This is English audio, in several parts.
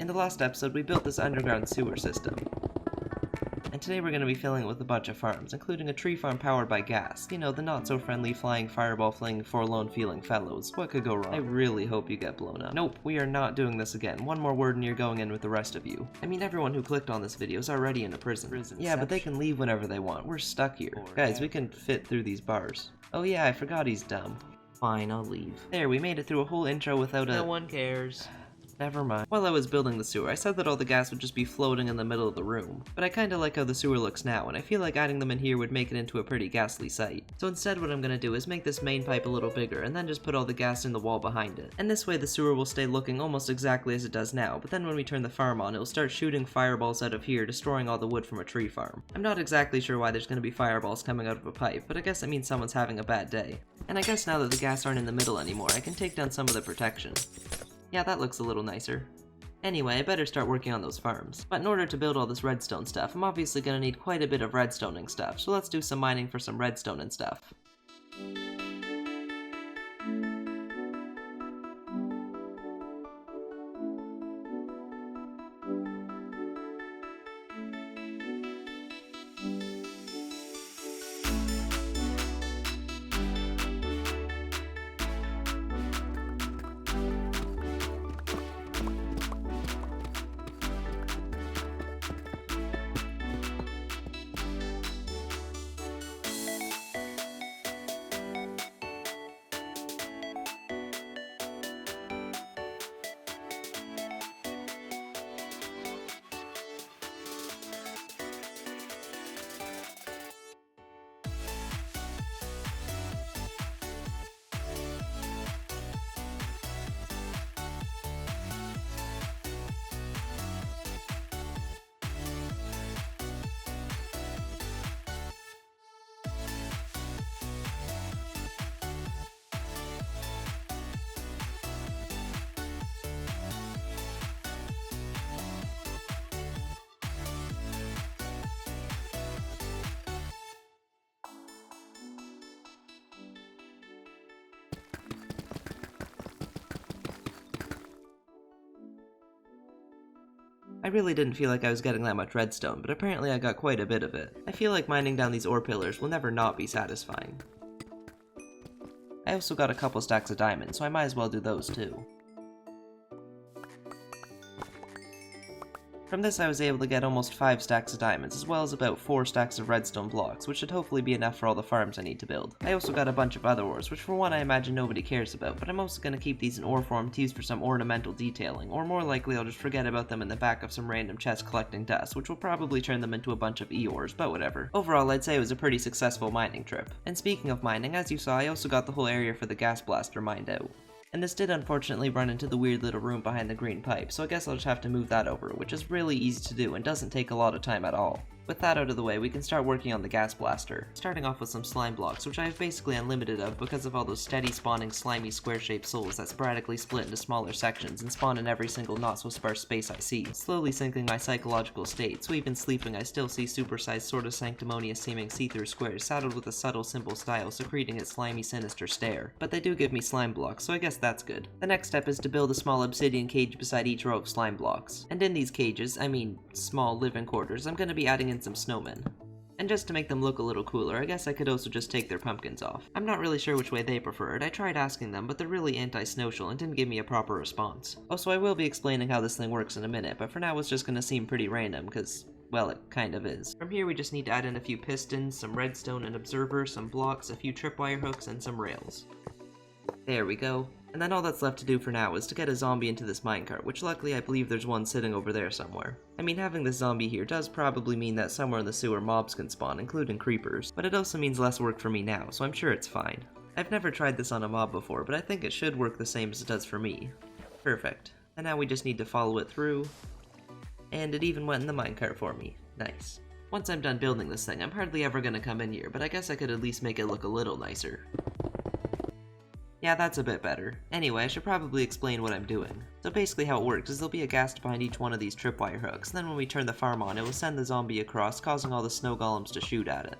In the last episode, we built this underground sewer system. And today we're going to be filling it with a bunch of farms, including a tree farm powered by ghast. You know, the not-so-friendly flying fireball-flinging forlorn-feeling fellows. What could go wrong? I really hope you get blown up. Nope, we are not doing this again. One more word and you're going in with the rest of you. I mean, everyone who clicked on this video is already in a prison. Yeah, but they can leave whenever they want. We're stuck here. Guys, we can fit through these bars. Oh yeah, I forgot he's dumb. Fine, I'll leave. There, we made it through a whole intro without a— No one cares. Never mind. While I was building the sewer, I said that all the ghast would just be floating in the middle of the room. But I kinda like how the sewer looks now, and I feel like adding them in here would make it into a pretty ghastly sight. So instead what I'm gonna do is make this main pipe a little bigger, and then just put all the ghast in the wall behind it. And this way the sewer will stay looking almost exactly as it does now, but then when we turn the farm on, it'll start shooting fireballs out of here, destroying all the wood from a tree farm. I'm not exactly sure why there's gonna be fireballs coming out of a pipe, but I guess it means someone's having a bad day. And I guess now that the ghast aren't in the middle anymore, I can take down some of the protection. Yeah, that looks a little nicer. Anyway, I better start working on those farms. But in order to build all this redstone stuff, I'm obviously gonna need quite a bit of redstoning stuff, so let's do some mining for some redstone and stuff. I really didn't feel like I was getting that much redstone, but apparently I got quite a bit of it. I feel like mining down these ore pillars will never not be satisfying. I also got a couple stacks of diamonds, so I might as well do those too. From this I was able to get almost 5 stacks of diamonds, as well as about 4 stacks of redstone blocks, which should hopefully be enough for all the farms I need to build. I also got a bunch of other ores, which for one I imagine nobody cares about, but I'm also going to keep these in ore form to use for some ornamental detailing, or more likely I'll just forget about them in the back of some random chest collecting dust, which will probably turn them into a bunch of E-ores, but whatever. Overall, I'd say it was a pretty successful mining trip. And speaking of mining, as you saw, I also got the whole area for the gas blaster mined out. And this did unfortunately run into the weird little room behind the green pipe, so I guess I'll just have to move that over, which is really easy to do and doesn't take a lot of time at all. With that out of the way, we can start working on the gas blaster, starting off with some slime blocks, which I have basically unlimited of because of all those steady spawning slimy square-shaped souls that sporadically split into smaller sections and spawn in every single not-so-sparse space I see, slowly sinking my psychological state, so even sleeping I still see supersized sort of sanctimonious seeming see-through squares saddled with a subtle simple style secreting its slimy sinister stare. But they do give me slime blocks, so I guess that's good. The next step is to build a small obsidian cage beside each row of slime blocks. And in these cages, I mean small living quarters, I'm going to be adding in some snowmen. And just to make them look a little cooler, I guess I could also just take their pumpkins off. I'm not really sure which way they preferred. I tried asking them, but they're really anti-snowshell and didn't give me a proper response. Also, I will be explaining how this thing works in a minute, but for now it's just gonna seem pretty random, cause, well, it kind of is. From here we just need to add in a few pistons, some redstone and observer, some blocks, a few tripwire hooks, and some rails. There we go. And then all that's left to do for now is to get a zombie into this minecart, which luckily I believe there's one sitting over there somewhere. I mean, having this zombie here does probably mean that somewhere in the sewer mobs can spawn, including creepers, but it also means less work for me now, so I'm sure it's fine. I've never tried this on a mob before, but I think it should work the same as it does for me. Perfect. And now we just need to follow it through, and it even went in the minecart for me. Nice. Once I'm done building this thing, I'm hardly ever gonna come in here, but I guess I could at least make it look a little nicer. Yeah, that's a bit better. Anyway, I should probably explain what I'm doing. So basically how it works is there'll be a ghast behind each one of these tripwire hooks, and then when we turn the farm on, it will send the zombie across, causing all the snow golems to shoot at it.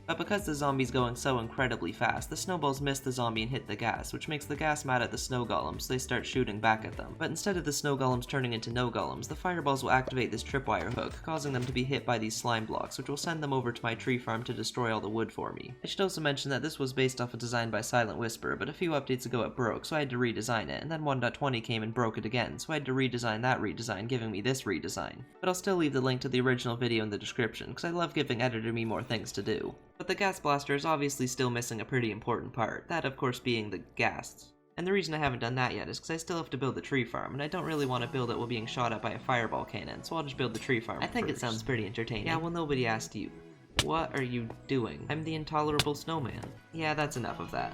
But because the zombie's going so incredibly fast, the snowballs miss the zombie and hit the ghast, which makes the ghast mad at the snow golems, so they start shooting back at them. But instead of the snow golems turning into no golems, the fireballs will activate this tripwire hook, causing them to be hit by these slime blocks, which will send them over to my tree farm to destroy all the wood for me. I should also mention that this was based off a design by Silent Whisper, but a few updates ago it broke, so I had to redesign it, and then 1.20 came and broke it again, so I had to redesign that redesign, giving me this redesign. But I'll still leave the link to the original video in the description, because I love giving Editor Me more things to do. But the ghast blaster is obviously still missing a pretty important part, that of course being the ghasts. And the reason I haven't done that yet is because I still have to build the tree farm, and I don't really want to build it while being shot at by a fireball cannon, so I'll just build the tree farm first. It sounds pretty entertaining. Yeah, well nobody asked you. What are you doing? I'm the intolerable snowman. Yeah, that's enough of that.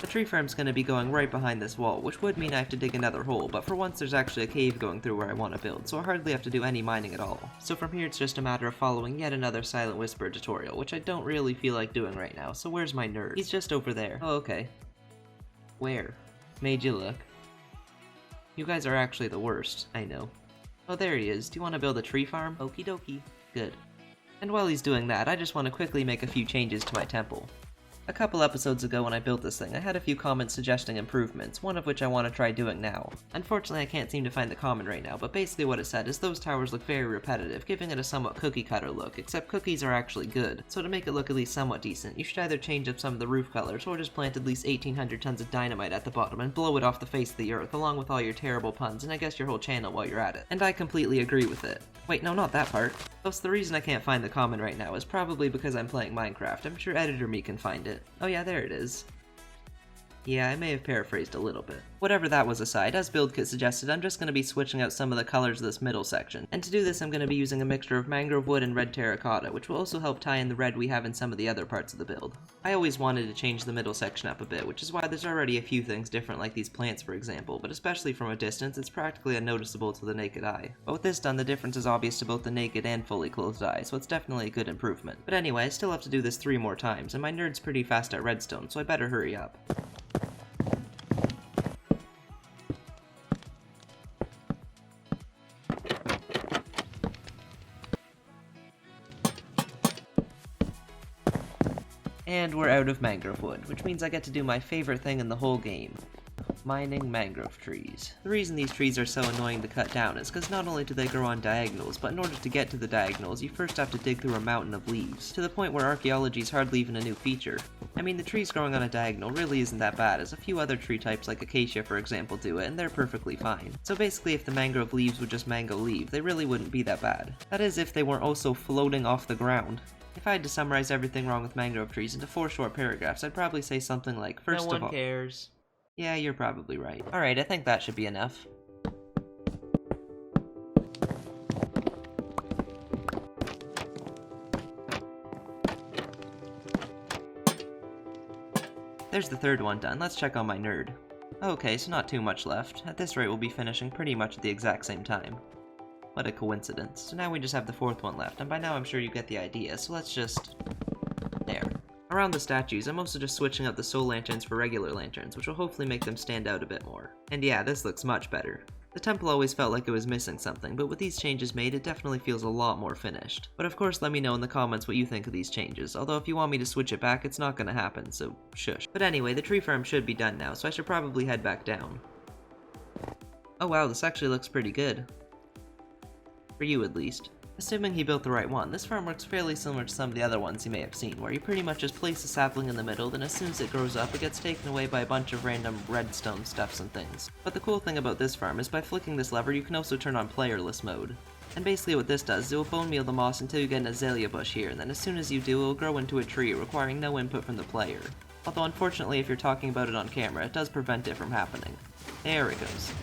The tree farm's gonna be going right behind this wall, which would mean I have to dig another hole, but for once there's actually a cave going through where I want to build, so I hardly have to do any mining at all. So from here it's just a matter of following yet another Silent Whisper tutorial, which I don't really feel like doing right now, so where's my nerd? He's just over there. Oh, okay. Where? Made you look. You guys are actually the worst, I know. Oh, there he is. Do you want to build a tree farm? Okie dokie. Good. And while he's doing that, I just want to quickly make a few changes to my temple. A couple episodes ago when I built this thing, I had a few comments suggesting improvements, one of which I want to try doing now. Unfortunately, I can't seem to find the comment right now, but basically what it said is those towers look very repetitive, giving it a somewhat cookie cutter look, except cookies are actually good. So to make it look at least somewhat decent, you should either change up some of the roof colors, or just plant at least 1,800 tons of dynamite at the bottom and blow it off the face of the earth, along with all your terrible puns, and I guess your whole channel while you're at it. And I completely agree with it. Wait, no, not that part. Plus, the reason I can't find the comment right now is probably because I'm playing Minecraft. I'm sure Editor Me can find it. Oh yeah, there it is. Yeah, I may have paraphrased a little bit. Whatever that was aside, as BuildKit suggested, I'm just going to be switching out some of the colors of this middle section. And to do this, I'm going to be using a mixture of mangrove wood and red terracotta, which will also help tie in the red we have in some of the other parts of the build. I always wanted to change the middle section up a bit, which is why there's already a few things different, like these plants for example, but especially from a distance, it's practically unnoticeable to the naked eye. But with this done, the difference is obvious to both the naked and fully clothed eye, so it's definitely a good improvement. But anyway, I still have to do this 3 more times, and my nerd's pretty fast at redstone, so I better hurry up. And we're out of mangrove wood, which means I get to do my favorite thing in the whole game. Mining mangrove trees. The reason these trees are so annoying to cut down is because not only do they grow on diagonals, but in order to get to the diagonals, you first have to dig through a mountain of leaves, to the point where archaeology is hardly even a new feature. I mean, the trees growing on a diagonal really isn't that bad, as a few other tree types like acacia for example do it, and they're perfectly fine. So basically if the mangrove leaves would just mango leave, they really wouldn't be that bad. That is if they weren't also floating off the ground. If I had to summarize everything wrong with mangrove trees into 4 short paragraphs, I'd probably say something like, first of all... No one cares. Yeah, you're probably right. Alright, I think that should be enough. There's the 3rd one done. Let's check on my nerd. Okay, so not too much left. At this rate, we'll be finishing pretty much at the exact same time. What a coincidence. So now we just have the 4th one left, and by now I'm sure you get the idea, so let's just... there. Around the statues, I'm also just switching out the soul lanterns for regular lanterns, which will hopefully make them stand out a bit more. And yeah, this looks much better. The temple always felt like it was missing something, but with these changes made, it definitely feels a lot more finished. But of course, let me know in the comments what you think of these changes, although if you want me to switch it back, it's not gonna happen, so shush. But anyway, the tree farm should be done now, so I should probably head back down. Oh wow, this actually looks pretty good. For you at least. Assuming he built the right one, this farm works fairly similar to some of the other ones you may have seen, where you pretty much just place a sapling in the middle, then as soon as it grows up, it gets taken away by a bunch of random redstone stuffs and things. But the cool thing about this farm is by flicking this lever, you can also turn on playerless mode. And basically what this does is it will bone meal the moss until you get an azalea bush here, and then as soon as you do, it will grow into a tree, requiring no input from the player. Although unfortunately, if you're talking about it on camera, it does prevent it from happening. There it goes.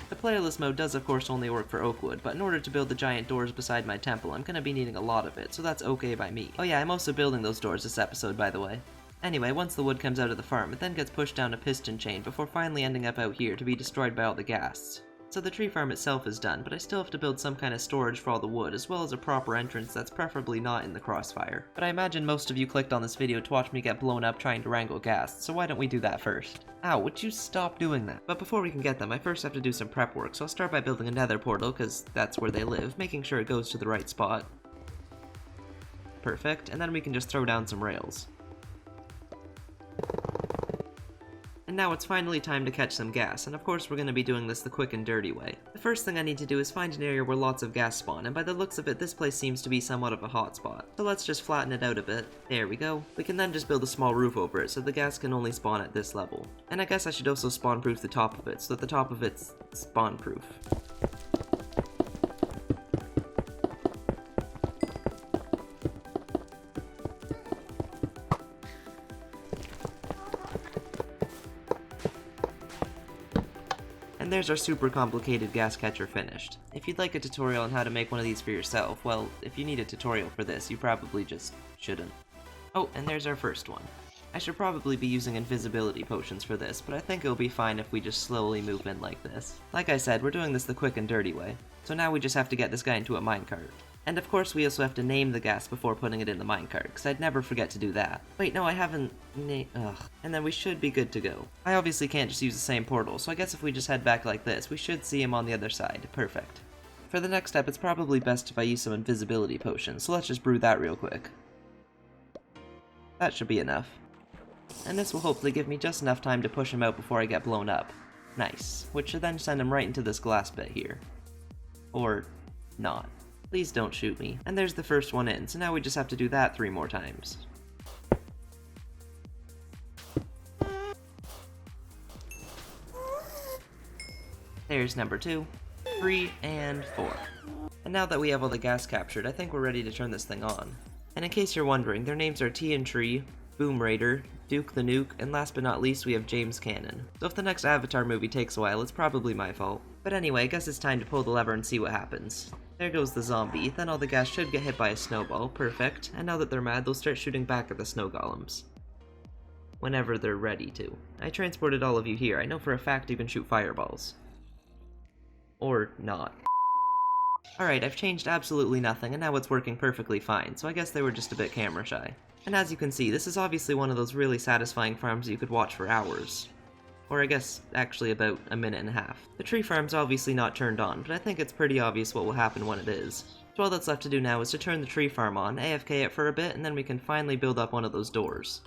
The playerless mode does of course only work for oak wood, but in order to build the giant doors beside my temple, I'm gonna be needing a lot of it, so that's okay by me. Oh yeah, I'm also building those doors this episode, by the way. Anyway, once the wood comes out of the farm, it then gets pushed down a piston chain before finally ending up out here to be destroyed by all the ghasts. So the tree farm itself is done, but I still have to build some kind of storage for all the wood, as well as a proper entrance that's preferably not in the crossfire. But I imagine most of you clicked on this video to watch me get blown up trying to wrangle ghasts, so why don't we do that first? Ow, would you stop doing that? But before we can get them, I first have to do some prep work, so I'll start by building a nether portal, because that's where they live, making sure it goes to the right spot. Perfect, and then we can just throw down some rails. And now it's finally time to catch some ghast, and of course we're going to be doing this the quick and dirty way. The first thing I need to do is find an area where lots of ghast spawn, and by the looks of it, this place seems to be somewhat of a hotspot. So let's just flatten it out a bit. There we go. We can then just build a small roof over it so the ghast can only spawn at this level. And I guess I should also spawn proof the top of it so that the top of it's spawn proof. And there's our super complicated ghast catcher finished. If you'd like a tutorial on how to make one of these for yourself, well, if you need a tutorial for this, you probably just shouldn't. Oh, and there's our first one. I should probably be using invisibility potions for this, but I think it'll be fine if we just slowly move in like this. Like I said, we're doing this the quick and dirty way, so now we just have to get this guy into a minecart. And of course we also have to name the ghast before putting it in the minecart, because I'd never forget to do that. Wait, no, I haven't And then we should be good to go. I obviously can't just use the same portal, so I guess if we just head back like this, we should see him on the other side. Perfect. For the next step, it's probably best if I use some invisibility potions, so let's just brew that real quick. That should be enough. And this will hopefully give me just enough time to push him out before I get blown up. Nice. Which should then send him right into this glass bit here. Or not. Please don't shoot me. And there's the first one in, so now we just have to do that 3 more times. There's number 2, 3, and 4. And now that we have all the ghast captured, I think we're ready to turn this thing on. And in case you're wondering, their names are T and Tree, Boom Raider, Duke the Nuke, and last but not least we have James Cannon. So if the next Avatar movie takes a while, it's probably my fault. But anyway, I guess it's time to pull the lever and see what happens. There goes the zombie, then all the ghast should get hit by a snowball, perfect, and now that they're mad, they'll start shooting back at the snow golems. Whenever they're ready to. I transported all of you here, I know for a fact you can shoot fireballs. Or not. Alright, I've changed absolutely nothing, and now it's working perfectly fine, so I guess they were just a bit camera shy. And as you can see, this is obviously one of those really satisfying farms you could watch for hours. Or I guess, actually about a minute and a half. The tree farm's obviously not turned on, but I think it's pretty obvious what will happen when it is. So all that's left to do now is to turn the tree farm on, AFK it for a bit, and then we can finally build up one of those doors.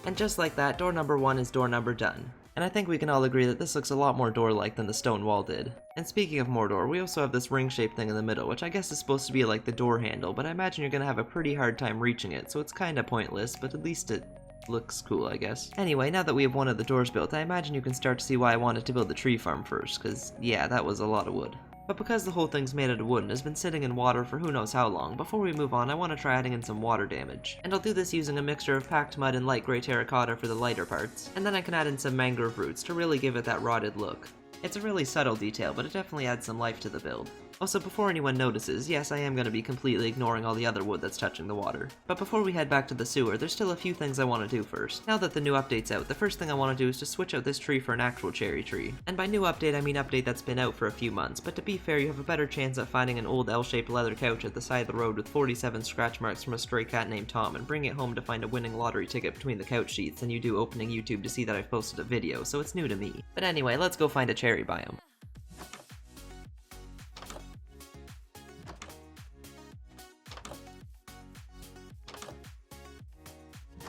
And just like that, door number 1 is door number done. And I think we can all agree that this looks a lot more door-like than the stone wall did. And speaking of more door, we also have this ring-shaped thing in the middle, which I guess is supposed to be like the door handle, but I imagine you're gonna have a pretty hard time reaching it, so it's kinda pointless, but at least it looks cool, I guess. Anyway, now that we have one of the doors built, I imagine you can start to see why I wanted to build the tree farm first, cause yeah, that was a lot of wood. But because the whole thing's made out of wood and has been sitting in water for who knows how long, before we move on I want to try adding in some water damage. And I'll do this using a mixture of packed mud and light grey terracotta for the lighter parts, and then I can add in some mangrove roots to really give it that rotted look. It's a really subtle detail, but it definitely adds some life to the build. Also, before anyone notices, yes, I am going to be completely ignoring all the other wood that's touching the water. But before we head back to the sewer, there's still a few things I want to do first. Now that the new update's out, the first thing I want to do is to switch out this tree for an actual cherry tree. And by new update, I mean update that's been out for a few months, but to be fair, you have a better chance at finding an old L-shaped leather couch at the side of the road with 47 scratch marks from a stray cat named Tom and bring it home to find a winning lottery ticket between the couch sheets than you do opening YouTube to see that I've posted a video, so it's new to me. But anyway, let's go find a cherry biome.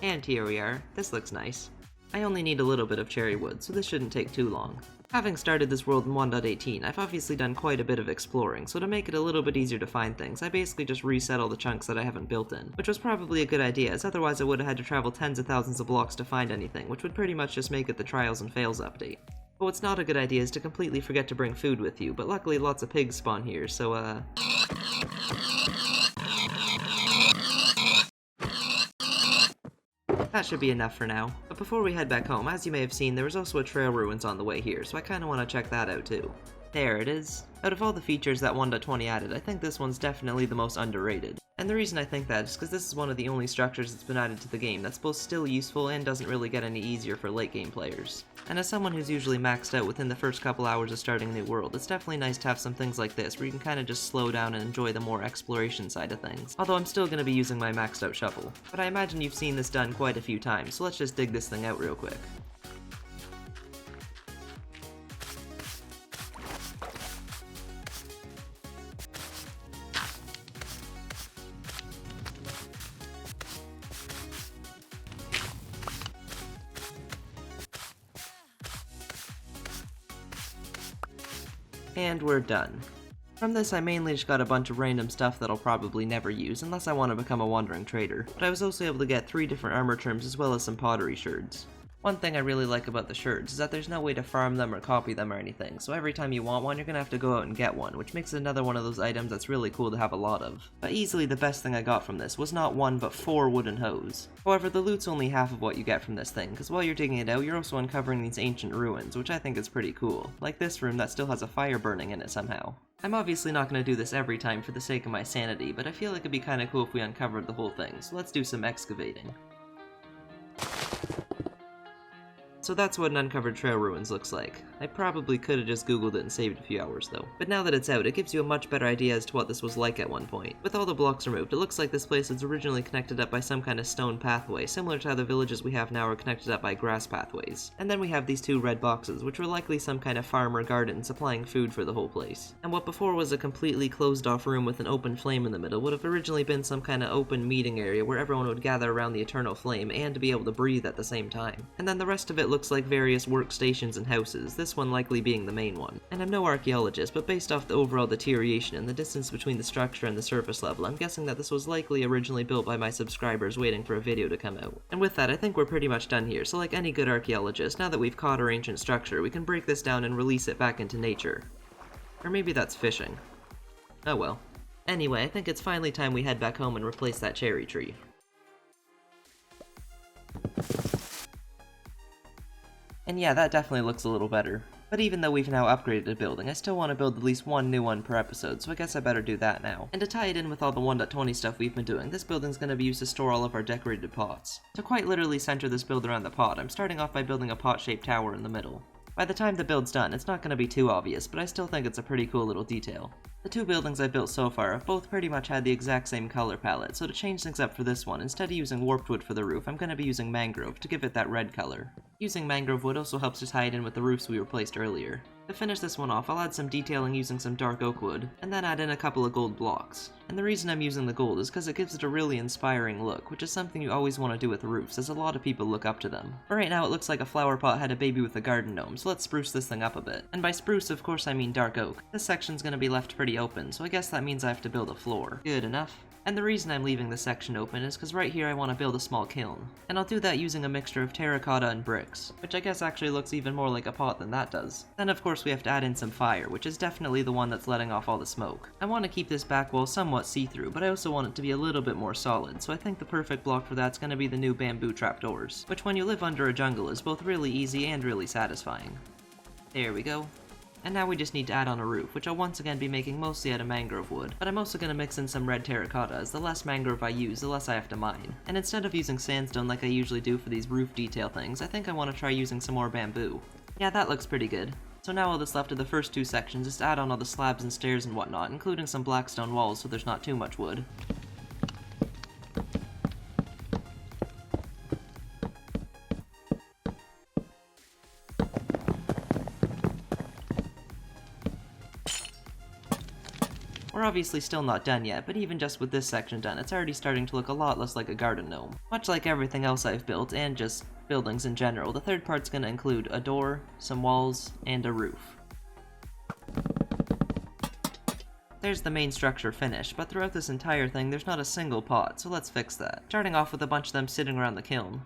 And here we are. This looks nice. I only need a little bit of cherry wood, so this shouldn't take too long. Having started this world in 1.18, I've obviously done quite a bit of exploring, so to make it a little bit easier to find things, I basically just reset all the chunks that I haven't built in, which was probably a good idea, as otherwise I would have had to travel tens of thousands of blocks to find anything, which would pretty much just make it the trials and fails update. But what's not a good idea is to completely forget to bring food with you, but luckily lots of pigs spawn here, so that should be enough for now. But before we head back home, as you may have seen, there was also a trail ruins on the way here, so I kinda wanna check that out too. There it is. Out of all the features that 1.20 added, I think this one's definitely the most underrated. And the reason I think that is because this is one of the only structures that's been added to the game that's both still useful and doesn't really get any easier for late game players. And as someone who's usually maxed out within the first couple hours of starting a new world, it's definitely nice to have some things like this where you can kinda just slow down and enjoy the more exploration side of things. Although I'm still gonna be using my maxed out shovel. But I imagine you've seen this done quite a few times, so let's just dig this thing out real quick. And we're done. From this I mainly just got a bunch of random stuff that I'll probably never use unless I want to become a wandering trader, but I was also able to get 3 different armor trims as well as some pottery sherds. One thing I really like about the sherds is that there's no way to farm them or copy them or anything, so every time you want one you're gonna have to go out and get one, which makes it another one of those items that's really cool to have a lot of. But easily the best thing I got from this was not 1 but 4 wooden hoes. However, the loot's only half of what you get from this thing, because while you're digging it out you're also uncovering these ancient ruins, which I think is pretty cool, like this room that still has a fire burning in it somehow. I'm obviously not going to do this every time for the sake of my sanity, but I feel like it'd be kinda cool if we uncovered the whole thing, so let's do some excavating. So that's what an uncovered trail ruins looks like. I probably could have just googled it and saved a few hours though. But now that it's out, it gives you a much better idea as to what this was like at one point. With all the blocks removed, it looks like this place was originally connected up by some kind of stone pathway, similar to how the villages we have now are connected up by grass pathways. And then we have these 2 red boxes, which were likely some kind of farm or garden supplying food for the whole place. And what before was a completely closed off room with an open flame in the middle would have originally been some kind of open meeting area where everyone would gather around the eternal flame and be able to breathe at the same time. And then the rest of it looks like various workstations and houses, this one likely being the main one. And I'm no archaeologist, but based off the overall deterioration and the distance between the structure and the surface level, I'm guessing that this was likely originally built by my subscribers waiting for a video to come out. And with that, I think we're pretty much done here, so like any good archaeologist, now that we've caught our ancient structure, we can break this down and release it back into nature. Or maybe that's fishing. Oh well. Anyway, I think it's finally time we head back home and replace that cherry tree. And yeah, that definitely looks a little better. But even though we've now upgraded the building, I still want to build at least 1 new one per episode, so I guess I better do that now. And to tie it in with all the 1.20 stuff we've been doing, this building's going to be used to store all of our decorated pots. To quite literally center this build around the pot, I'm starting off by building a pot-shaped tower in the middle. By the time the build's done, it's not going to be too obvious, but I still think it's a pretty cool little detail. The 2 buildings I've built so far have both pretty much had the exact same color palette, so to change things up for this one, instead of using warped wood for the roof, I'm going to be using mangrove to give it that red color. Using mangrove wood also helps to tie it in with the roofs we replaced earlier. To finish this one off, I'll add some detailing using some dark oak wood, and then add in a couple of gold blocks. And the reason I'm using the gold is because it gives it a really inspiring look, which is something you always want to do with roofs, as a lot of people look up to them. But right now it looks like a flower pot had a baby with a garden gnome, so let's spruce this thing up a bit. And by spruce, of course I mean dark oak. This section's gonna be left pretty open, so I guess that means I have to build a floor. Good enough. And the reason I'm leaving this section open is because right here I want to build a small kiln. And I'll do that using a mixture of terracotta and bricks, which I guess actually looks even more like a pot than that does. Then of course we have to add in some fire, which is definitely the one that's letting off all the smoke. I want to keep this back wall somewhat see-through, but I also want it to be a little bit more solid, so I think the perfect block for that's going to be the new bamboo trapdoors, which when you live under a jungle is both really easy and really satisfying. There we go. And now we just need to add on a roof, which I'll once again be making mostly out of mangrove wood, but I'm also going to mix in some red terracotta, as the less mangrove I use, the less I have to mine. And instead of using sandstone like I usually do for these roof detail things, I think I want to try using some more bamboo. Yeah, that looks pretty good. So now all that's left of the first two sections is to add on all the slabs and stairs and whatnot, including some black stone walls so there's not too much wood. We're obviously still not done yet, but even just with this section done, it's already starting to look a lot less like a garden gnome. Much like everything else I've built, and just buildings in general, the third part's gonna include a door, some walls, and a roof. There's the main structure finished, but throughout this entire thing there's not a single pot, so let's fix that. Starting off with a bunch of them sitting around the kiln.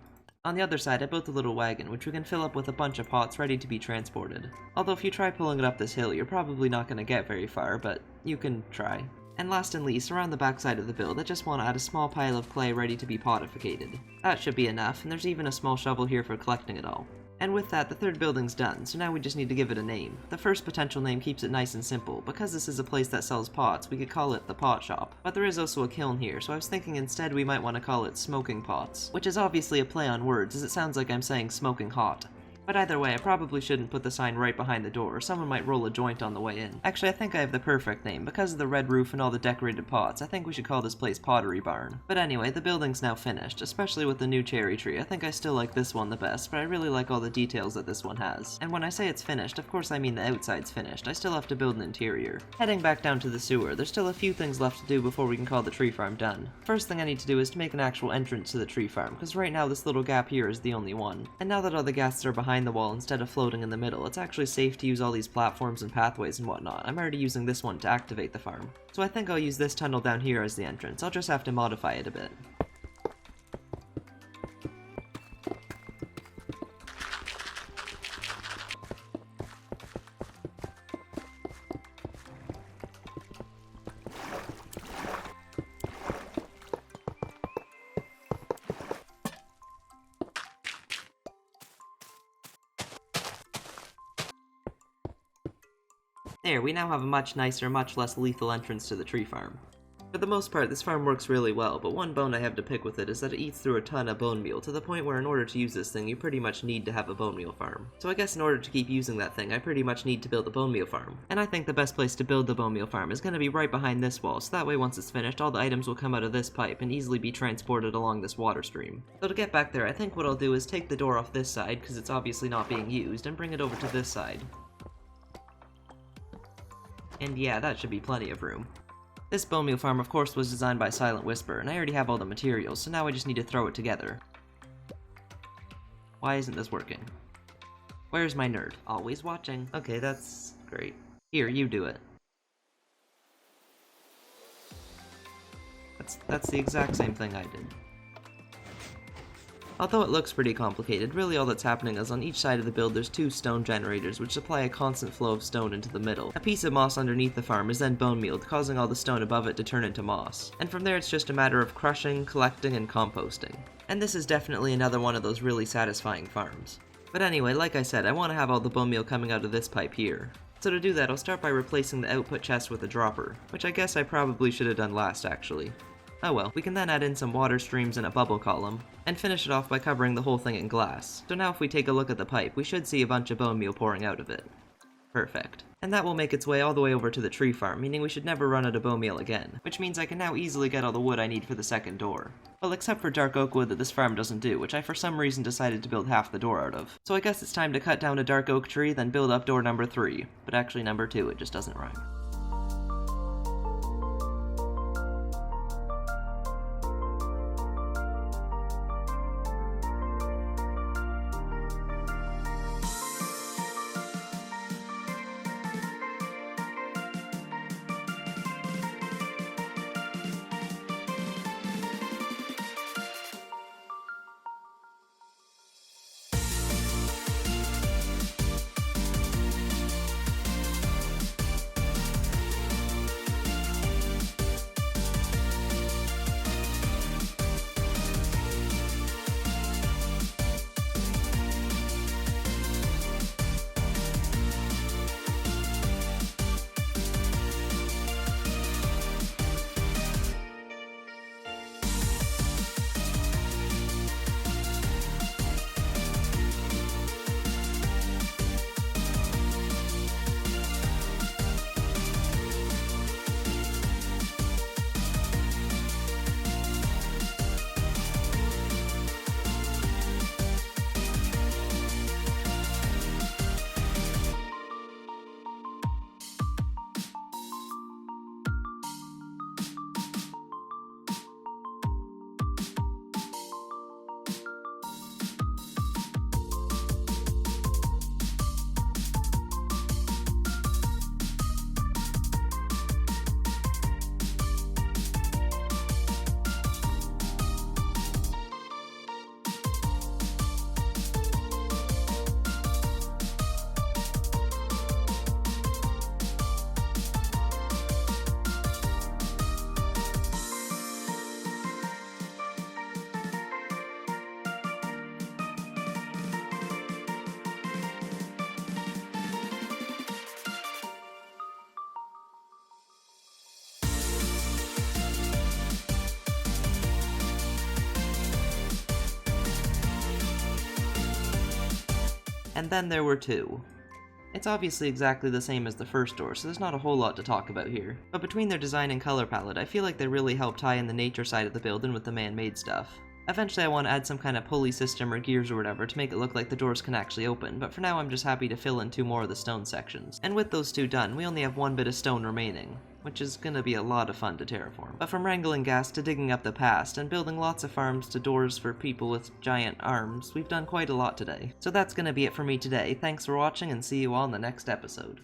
On the other side, I built a little wagon, which we can fill up with a bunch of pots ready to be transported. Although if you try pulling it up this hill, you're probably not going to get very far, but you can try. And last and least, around the back side of the build, I just want to add a small pile of clay ready to be potificated. That should be enough, and there's even a small shovel here for collecting it all. And with that, the third building's done, so now we just need to give it a name. The first potential name keeps it nice and simple. Because this is a place that sells pots, we could call it the Pot Shop. But there is also a kiln here, so I was thinking instead we might want to call it Smoking Pots, which is obviously a play on words, as it sounds like I'm saying smoking hot. But either way, I probably shouldn't put the sign right behind the door, or someone might roll a joint on the way in. Actually, I think I have the perfect name. Because of the red roof and all the decorated pots, I think we should call this place Pottery Barn. But anyway, the building's now finished, especially with the new cherry tree. I think I still like this one the best, but I really like all the details that this one has. And when I say it's finished, of course I mean the outside's finished. I still have to build an interior. Heading back down to the sewer, there's still a few things left to do before we can call the tree farm done. First thing I need to do is to make an actual entrance to the tree farm, because right now this little gap here is the only one. And now that all the ghasts are behind the wall instead of floating in the middle, it's actually safe to use all these platforms and pathways and whatnot. I'm already using this one to activate the farm. So I think I'll use this tunnel down here as the entrance. I'll just have to modify it a bit. There, we now have a much nicer, much less lethal entrance to the tree farm. For the most part, this farm works really well, but one bone I have to pick with it is that it eats through a ton of bone meal, to the point where in order to use this thing, you pretty much need to have a bone meal farm. So I guess in order to keep using that thing, I pretty much need to build a bone meal farm. And I think the best place to build the bone meal farm is going to be right behind this wall, so that way once it's finished, all the items will come out of this pipe and easily be transported along this water stream. So to get back there, I think what I'll do is take the door off this side, because it's obviously not being used, and bring it over to this side. And yeah, that should be plenty of room. This bone meal farm of course was designed by Silent Whisper, and I already have all the materials, so now I just need to throw it together. Why isn't this working? Where's my nerd? Always watching. Okay, that's great. Here, you do it. That's the exact same thing I did. Although it looks pretty complicated, really all that's happening is on each side of the build there's two stone generators which supply a constant flow of stone into the middle. A piece of moss underneath the farm is then bone mealed, causing all the stone above it to turn into moss. And from there it's just a matter of crushing, collecting, and composting. And this is definitely another one of those really satisfying farms. But anyway, like I said, I want to have all the bone meal coming out of this pipe here. So to do that, I'll start by replacing the output chest with a dropper, which I guess I probably should have done last actually. Oh well, we can then add in some water streams and a bubble column, and finish it off by covering the whole thing in glass. So now if we take a look at the pipe, we should see a bunch of bone meal pouring out of it. Perfect. And that will make its way all the way over to the tree farm, meaning we should never run out of bone meal again, which means I can now easily get all the wood I need for the second door. Well, except for dark oak wood that this farm doesn't do, which I for some reason decided to build half the door out of. So I guess it's time to cut down a dark oak tree, then build up door number 3. But actually number 2, it just doesn't rhyme. And then there were 2. It's obviously exactly the same as the first door, so there's not a whole lot to talk about here. But between their design and color palette, I feel like they really help tie in the nature side of the building with the man-made stuff. Eventually I want to add some kind of pulley system or gears or whatever to make it look like the doors can actually open, but for now I'm just happy to fill in 2 more of the stone sections. And with those 2 done, we only have 1 bit of stone remaining, which is gonna be a lot of fun to terraform. But from wrangling ghast to digging up the past, and building lots of farms to doors for people with giant arms, we've done quite a lot today. So that's gonna be it for me today. Thanks for watching, and see you all in the next episode.